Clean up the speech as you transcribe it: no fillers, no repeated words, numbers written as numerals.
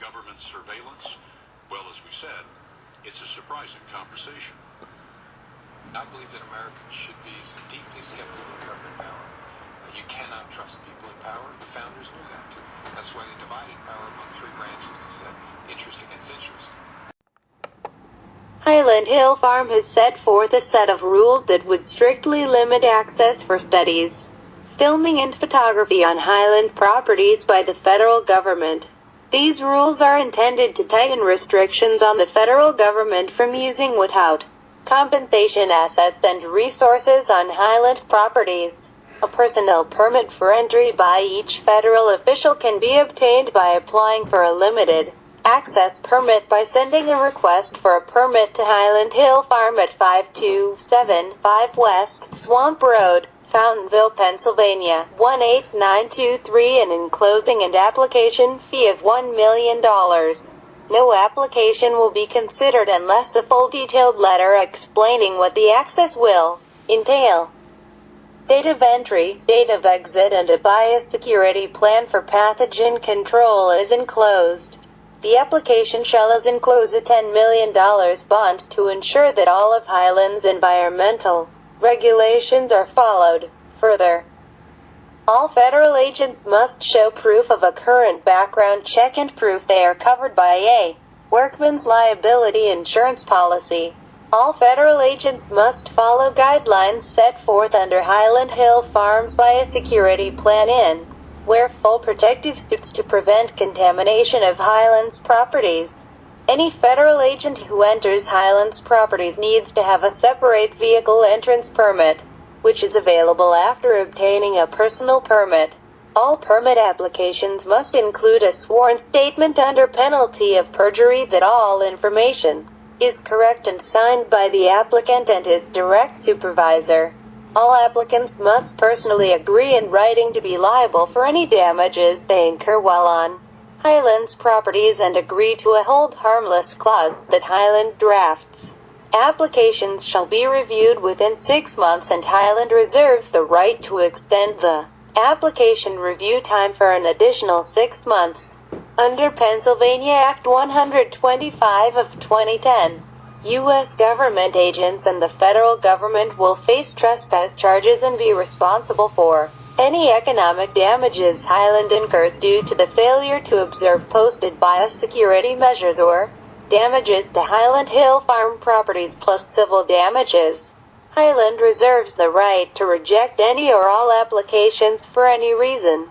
government surveillance? Well, as we said, it's a surprising conversation. I believe that Americans should be deeply skeptical of government power. You cannot trust people in power. The founders knew that. That's why they divided power among three branches to set interest against interest. Highland Hill Farm has set forth a set of rules that would strictly limit access for studies, filming and photography on Highland properties by the federal government. These rules are intended to tighten restrictions on the federal government from using without compensation assets and resources on Highland properties. A personnel permit for entry by each federal official can be obtained by applying for a limited access permit by sending a request for a permit to Highland Hill Farm at 5275 West Swamp Road, Fountainville, Pennsylvania, 18923, and enclosing an application fee of $1 million. No application will be considered unless a full detailed letter explaining what the access will entail, date of entry, date of exit, and a biosecurity plan for pathogen control is enclosed. The application shall enclose a $10 million bond to ensure that all of Highland's environmental regulations are followed. Further, all federal agents must show proof of a current background check and proof they are covered by a workman's liability insurance policy. All federal agents must follow guidelines set forth under Highland Hill Farm's biosecurity plan and wear full protective suits to prevent contamination of Highland's properties. Any federal agent who enters Highland's properties needs to have a separate vehicle entrance permit, which is available after obtaining a personal permit. All permit applications must include a sworn statement under penalty of perjury that all information is correct and signed by the applicant and his direct supervisor. All applicants must personally agree in writing to be liable for any damages they incur while on Highland's properties and agree to a hold harmless clause that Highland drafts. Applications shall be reviewed within 6 months, and Highland reserves the right to extend the application review time for an additional 6 months. Under Pennsylvania Act 125 of 2010, U.S. government agents and the federal government will face trespass charges and be responsible for any economic damages Highland incurs due to the failure to observe posted biosecurity measures or damages to Highland Hill Farm properties plus civil damages. Highland reserves the right to reject any or all applications for any reason.